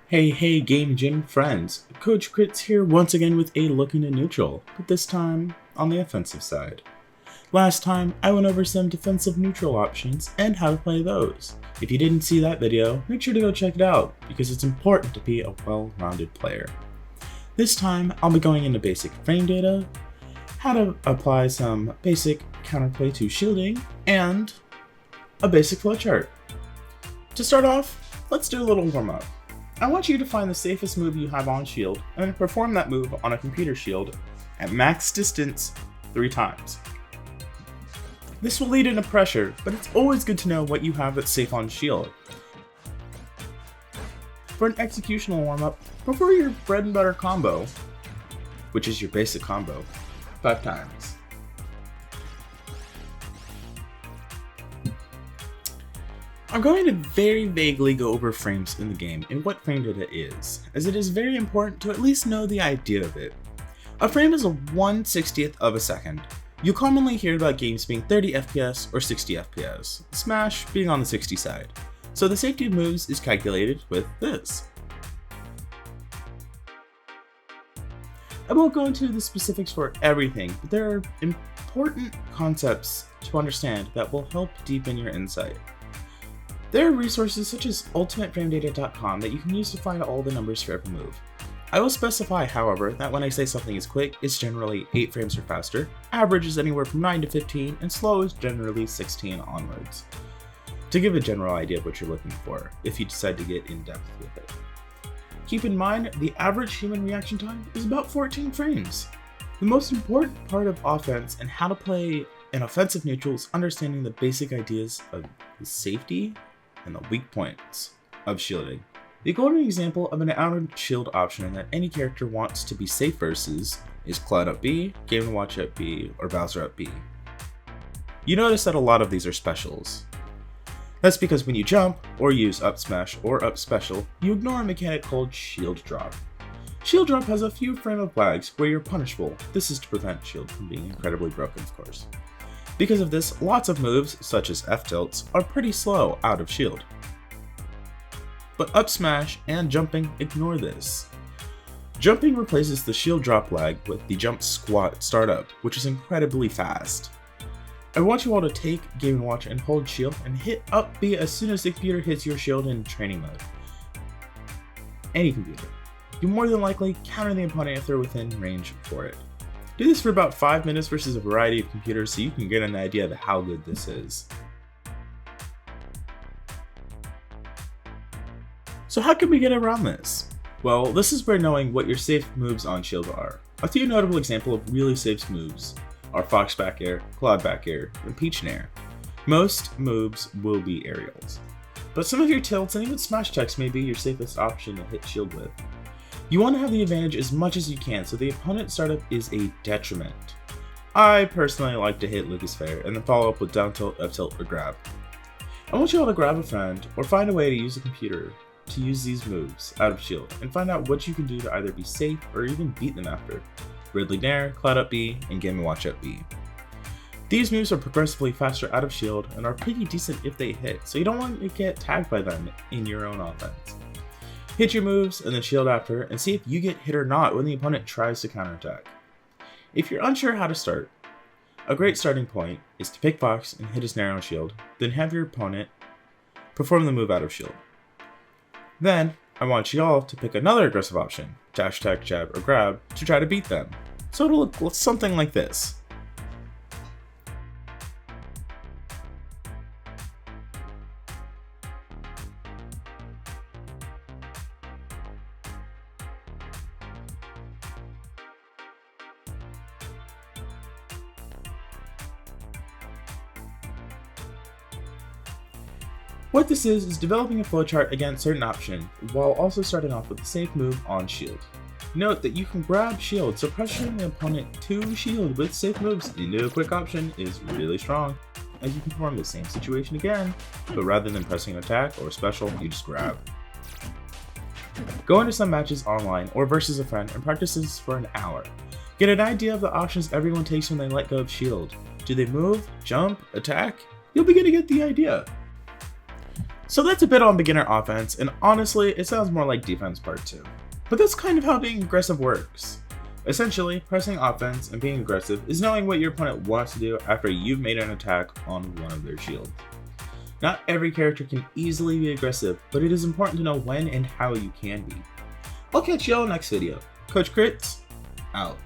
Hey, Game Gym friends. Coach Crits here once again with a look into neutral, but this time on the offensive side. Last time, I went over some defensive neutral options and how to play those. If you didn't see that video, make sure to go check it out, because it's important to be a well-rounded player. This time, I'll be going into basic frame data, how to apply some basic counterplay to shielding, and a basic flowchart. To start off, let's do a little warm-up. I want you to find the safest move you have on shield, and then perform that move on a computer shield at max distance 3 times. This will lead into pressure, but it's always good to know what you have that's safe on shield. For an executional warm-up, perform your bread and butter combo, which is your basic combo, 5 times. I'm going to very vaguely go over frames in the game and what frame data is, as it is very important to at least know the idea of it. A frame is a 1/60th of a second. You commonly hear about games being 30 FPS or 60 FPS, Smash being on the 60 side. So the safety of moves is calculated with this. I won't go into the specifics for everything, but there are important concepts to understand that will help deepen your insight. There are resources such as ultimateframedata.com that you can use to find all the numbers for every move. I will specify, however, that when I say something is quick, it's generally 8 frames or faster, average is anywhere from 9 to 15, and slow is generally 16 onwards, to give a general idea of what you're looking for, if you decide to get in depth with it. Keep in mind, the average human reaction time is about 14 frames. The most important part of offense and how to play an offensive neutral is understanding the basic ideas of the safety and the weak points of shielding. The golden example of an outer shield option that any character wants to be safe versus is Cloud up B, Game & Watch up B, or Bowser up B. You notice that a lot of these are specials. That's because when you jump, or use up smash or up special, you ignore a mechanic called shield drop. Shield drop has a few frame of lags where you're punishable. This is to prevent shield from being incredibly broken, of course. Because of this, lots of moves, such as F-tilts, are pretty slow out of shield. But up smash and jumping ignore this. Jumping replaces the shield drop lag with the jump squat startup, which is incredibly fast. I want you all to take Game & Watch and hold shield and hit up B as soon as the computer hits your shield in training mode. Any computer. You more than likely counter the opponent if they're within range for it. Do this for about 5 minutes versus a variety of computers so you can get an idea of how good this is. So how can we get around this? Well, this is where knowing what your safe moves on shield are. A few notable examples of really safe moves are Fox back air, Cloud back air, and Peach nair. Most moves will be aerials, but some of your tilts and even smash checks may be your safest option to hit shield with. You want to have the advantage as much as you can, so the opponent startup is a detriment. I personally like to hit Lucas Fair and then follow up with down tilt, up tilt, or grab. I want you all to grab a friend or find a way to use a computer to use these moves out of shield and find out what you can do to either be safe or even beat them after. Ridley nair, Cloud up B, and Game & Watch up B. These moves are progressively faster out of shield and are pretty decent if they hit, so you don't want to get tagged by them in your own offense. Hit your moves and then shield after and see if you get hit or not when the opponent tries to counterattack. If you're unsure how to start, a great starting point is to pick Fox and hit his nair on shield, then have your opponent perform the move out of shield. Then, I want y'all to pick another aggressive option, dash attack, jab, or grab, to try to beat them. So it'll look something like this. What this is developing a flowchart against certain option, while also starting off with a safe move on shield. Note that you can grab shield, so pressuring the opponent to shield with safe moves into a quick option is really strong, as you can perform the same situation again, but rather than pressing an attack or special, you just grab. Go into some matches online or versus a friend and practice this for an hour. Get an idea of the options everyone takes when they let go of shield. Do they move, jump, attack? You'll begin to get the idea. So that's a bit on beginner offense, and honestly, it sounds more like defense part 2. But that's kind of how being aggressive works. Essentially, pressing offense and being aggressive is knowing what your opponent wants to do after you've made an attack on one of their shields. Not every character can easily be aggressive, but it is important to know when and how you can be. I'll catch y'all next video. Coach Crits, out.